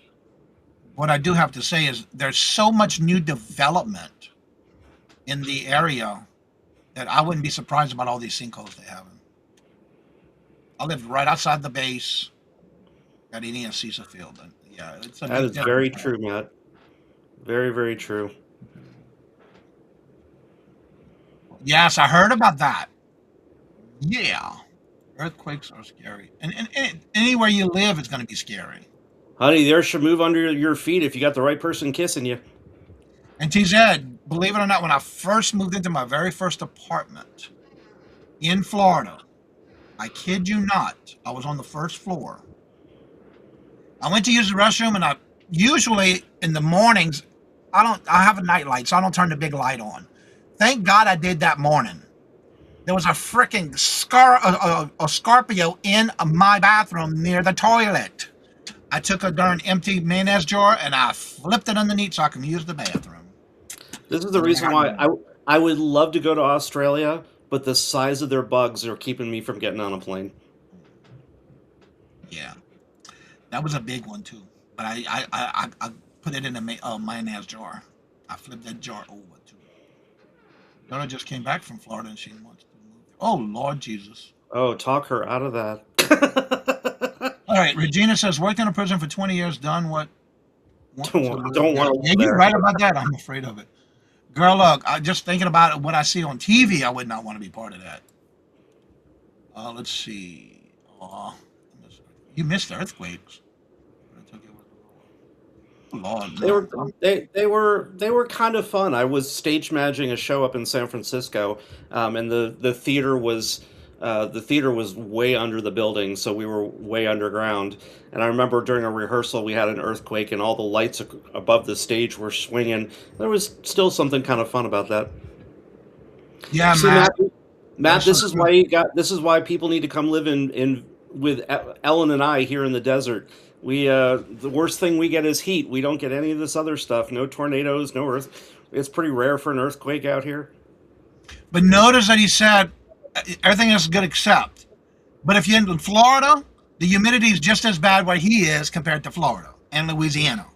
what I do have to say is there's so much new development in the area that I wouldn't be surprised about all these sinkholes they have. I lived right outside the base at NES Cecil Field. And yeah, that is very true, Matt. Very, very true. Yes, I heard about that. Yeah. Earthquakes are scary. And anywhere you live is going to be scary. Honey, the earth should move under your feet if you got the right person kissing you. And TZ, believe it or not, when I first moved into my very first apartment in Florida, I kid you not, I was on the first floor. I went to use the restroom, and I usually in the mornings, I have a night light, so I don't turn the big light on. Thank God I did that morning. There was a freaking a Scorpio in my bathroom near the toilet. I took a darn empty mayonnaise jar and I flipped it underneath so I can use the bathroom. This is the reason why I would love to go to Australia, but the size of their bugs are keeping me from getting on a plane. Yeah, that was a big one too. But I put it in a mayonnaise jar. I flipped that jar over too. Donna just came back from Florida and she wants to move. Oh Lord Jesus! Oh, talk her out of that. All right, Regina says worked in a prison for 20 years. Done what? Want to live Don't there. want to Yeah, live you're there. right about that. I'm afraid of it. Girl, look, I just thinking about it, what I see on TV, I would not want to be part of that. Let's see. You missed the earthquakes. Lord, They were no. they were kind of fun. I was stage managing a show up in San Francisco, and the theater was way under the building, so we were way underground. And I remember during a rehearsal we had an earthquake, and all the lights above the stage were swinging. There was still something kind of fun about that. Yeah, See, Matt. Matt, That's so true. this is why people need to come live in with Ellen and I here in the desert. We the worst thing we get is heat. We don't get any of this other stuff. No tornadoes, no earth. It's pretty rare for an earthquake out here. But notice that he said everything is good except. But if you're in Florida, the humidity is just as bad where he is compared to Florida and Louisiana.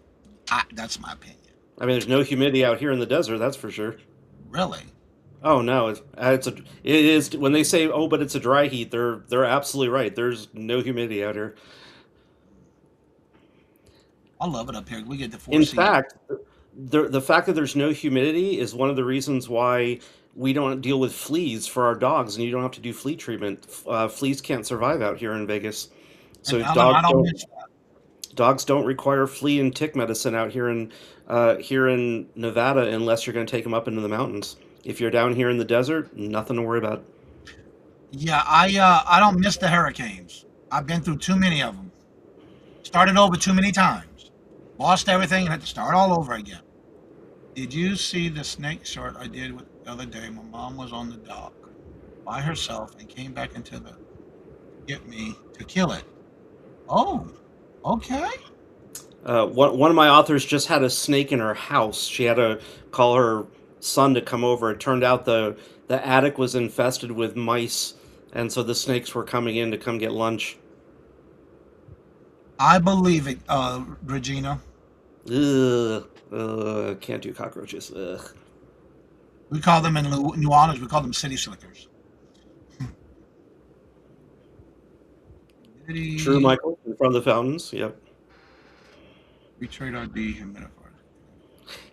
That's my opinion. I mean, there's no humidity out here in the desert, that's for sure. Really. Oh no, it is when they say oh, but it's a dry heat. They're absolutely right. There's no humidity out here. I love it up here. We get the four In seasons. fact, the fact that there's no humidity is one of the reasons why we don't deal with fleas for our dogs, and you don't have to do flea treatment. Fleas can't survive out here in Vegas, And so Ellen, I don't miss that. dogs don't require flea and tick medicine out here in Nevada unless you're going to take them up into the mountains. If you're down here in the desert, nothing to worry about. Yeah, I don't miss the hurricanes. I've been through too many of them. Started over too many times. Lost everything and had to start all over again. Did you see the snake short I did with the other day? My mom was on the dock by herself and came back into the get me to kill it. Oh, okay. One of my authors just had a snake in her house. She had to call her son to come over. It turned out the attic was infested with mice, and so the snakes were coming in to come get lunch. I believe it, Regina. Can't do cockroaches. Ugh. We call them in New Orleans, we call them city slickers. True, Humidity, Michael, in front of the fountains. Yep. we trade our dehumidifiers.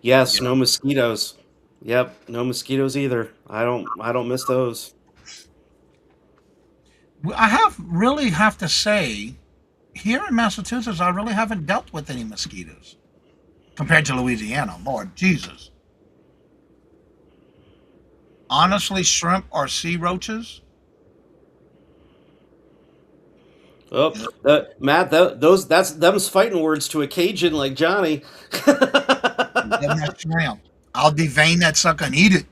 Yes, Yeah. no mosquitoes. Yep, no mosquitoes either. I don't miss those. I really have to say, here in Massachusetts, I really haven't dealt with any mosquitoes compared to Louisiana. Lord Jesus. Honestly, shrimp or sea roaches. Oh, Yep. Matt, that's them's fighting words to a Cajun like Johnny. Give me that shrimp. I'll devein that sucker and eat it.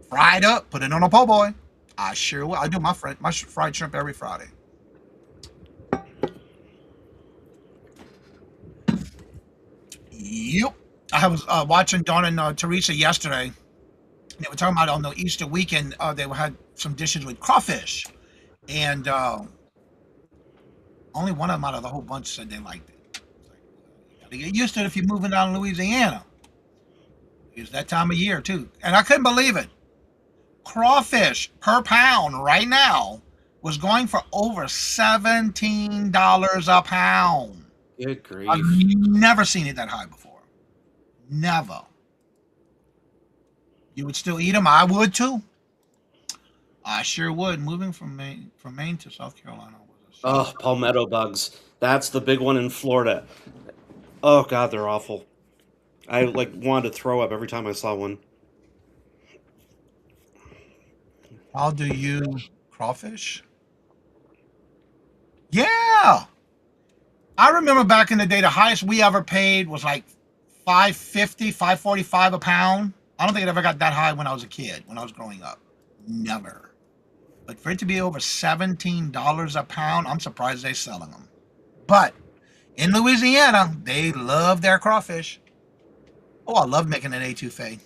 Fry it up, put it on a po' boy. I sure will. I do my fried shrimp every Friday. Yep. I was watching Dawn and Teresa yesterday. They were talking about on the Easter weekend. They had some dishes with crawfish, and only one of them out of the whole bunch said they liked it. It's like, you gotta get used to it if you're moving down to Louisiana. It's that time of year too, and I couldn't believe it. Crawfish per pound right now was going for over $17 a pound. Good I've grief. never seen it that high before. Never. You would still eat them? I would too. I sure would. Moving from Maine to South Carolina was a shock. Oh, palmetto bugs. That's the big one in Florida. Oh God, they're awful. I like wanted to throw up every time I saw one. How do you crawfish? Yeah. I remember back in the day, the highest we ever paid was like 550, 545 a pound. I don't think it ever got that high when I was a kid, when I was growing up. Never. But for it to be over $17 a pound, I'm surprised they're selling them. But in Louisiana, they love their crawfish. Oh, I love making an etouffee.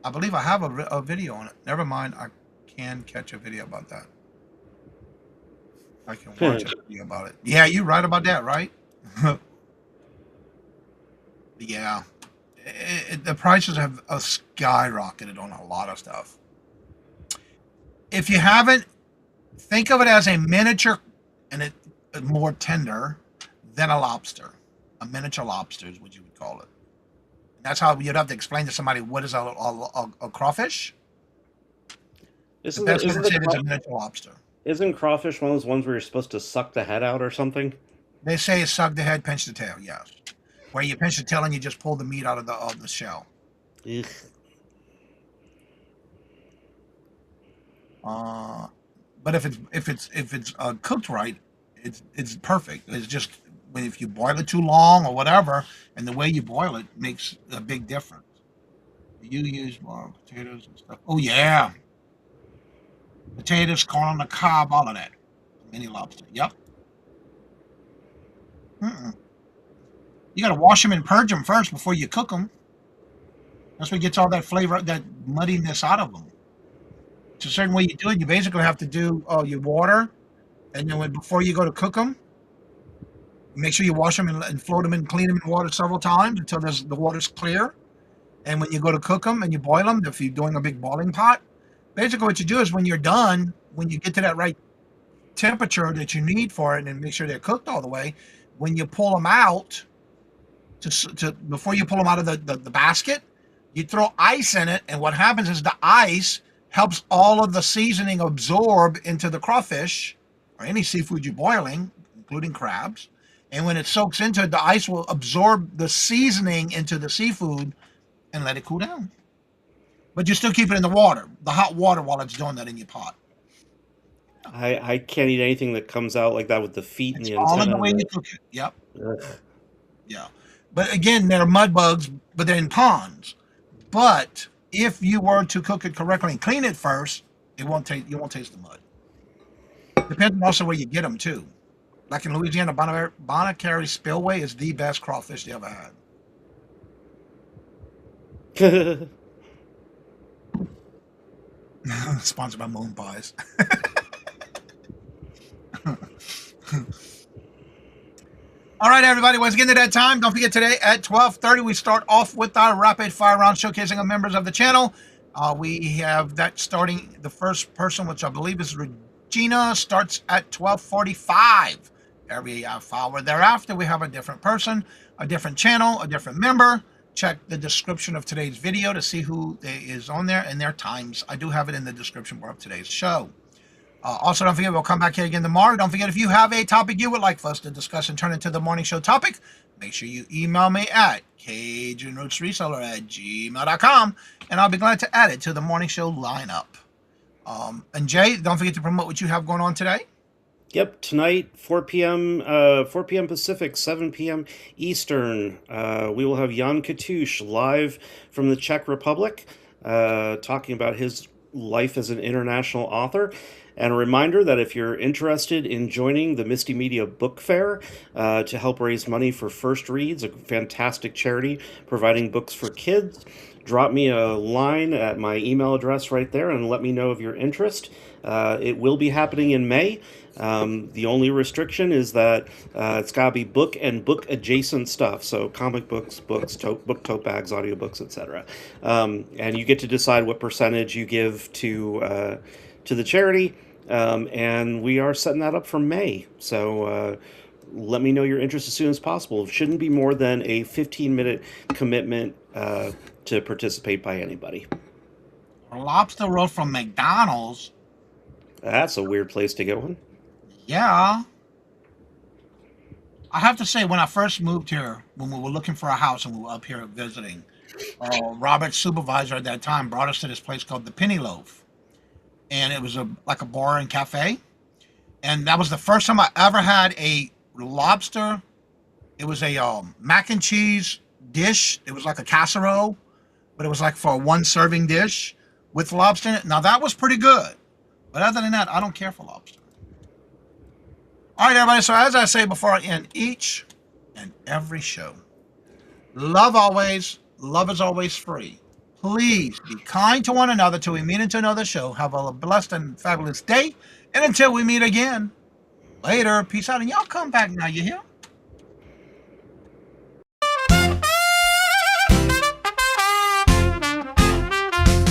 I believe I have a video on it. Never mind, I can catch a video about that. I can watch a video about it. Yeah, you're right about that, right? Yeah. The prices have skyrocketed on a lot of stuff. If you haven't, think of it as a miniature, and it more tender than a lobster. A miniature lobster is what you would call it. And that's how you'd have to explain to somebody what is a crawfish. The best way to say it is a miniature lobster. Isn't crawfish one of those ones where you're supposed to suck the head out or something? They say suck the head, pinch the tail. Yes, where you pinch the tail and you just pull the meat out of the shell. Ugh. But if it's cooked right, it's perfect. It's just if you boil it too long or whatever, and the way you boil it makes a big difference. You use more potatoes and stuff. Oh yeah, potatoes, corn on the cob, all of that. Mini lobster. Yep. You got to wash them and purge them first before you cook them. That's what gets all that flavor, that muddiness out of them. It's a certain way you do it. You basically have to do your water, and then before you go to cook them, make sure you wash them and float them and clean them in water several times until the water's clear. And when you go to cook them and you boil them, if you're doing a big boiling pot, basically what you do is when you're done, when you get to that right temperature that you need for it, and make sure they're cooked all the way, when you pull them out, before you pull them out of the basket, you throw ice in it, and what happens is the ice helps all of the seasoning absorb into the crawfish or any seafood you're boiling, including crabs. And when it soaks into it, the ice will absorb the seasoning into the seafood and let it cool down. But you still keep it in the water, the hot water, while it's doing that in your pot. I can't eat anything that comes out like that with the feet and the All in antenna. the way you cook it. Yep. Ugh. Yeah. But again, they're mud bugs, but they're in ponds. But if you were to cook it correctly and clean it first, you won't taste the mud. Depends on also where you get them too. Like in Louisiana, Bonacary Spillway is the best crawfish they ever had. Sponsored by Moon Pies. All right, everybody. Once again, to that time, don't forget today at 12:30 we start off with our rapid fire round showcasing our members of the channel. We have that starting. The first person, which I believe is Regina, starts at 12:45. Every hour thereafter, we have a different person, a different channel, a different member. Check the description of today's video to see who is on there and their times. I do have it in the description bar of today's show. Also, don't forget, we'll come back here again tomorrow. Don't forget, if you have a topic you would like for us to discuss and turn into the morning show topic, make sure you email me at CajunRootsReseller@gmail.com, and I'll be glad to add it to the morning show lineup. And Jay, don't forget to promote what you have going on today. Yep, tonight, 4 p.m. Pacific, 7 p.m. Eastern. We will have Jan Katush live from the Czech Republic, talking about his life as an international author. And a reminder that if you're interested in joining the Misty Media Book Fair to help raise money for First Reads, a fantastic charity providing books for kids, drop me a line at my email address right there and let me know of your interest. It will be happening in May. The only restriction is that it's got to be book and book adjacent stuff, so comic books, book tote bags, audiobooks, etc. And you get to decide what percentage you give to the charity, and we are setting that up for May. So let me know your interest as soon as possible. It shouldn't be more than a 15-minute commitment to participate by anybody. A lobster roll from McDonald's. That's a weird place to get one. Yeah. I have to say, when I first moved here, when we were looking for a house and we were up here visiting, Robert's supervisor at that time brought us to this place called the Penny Loaf. And it was like a bar and cafe. And that was the first time I ever had a lobster. It was a mac and cheese dish. It was like a casserole, but it was like for a one serving dish with lobster in it. Now that was pretty good. But other than that, I don't care for lobster. All right, everybody. So as I say before I end each and every show, love always. Love is always free. Please be kind to one another till we meet into another show. Have a blessed and fabulous day. And until we meet again, later. Peace out. And y'all come back now, you hear?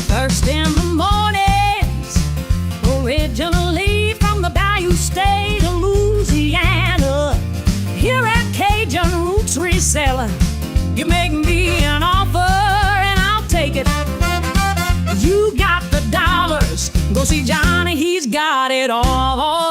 First in the mornings, originally from the Bayou State of Louisiana. Here at Cajun Roots Reselling, you make me an offer and I'll take it. You got the dollars, go see Johnny, he's got it all.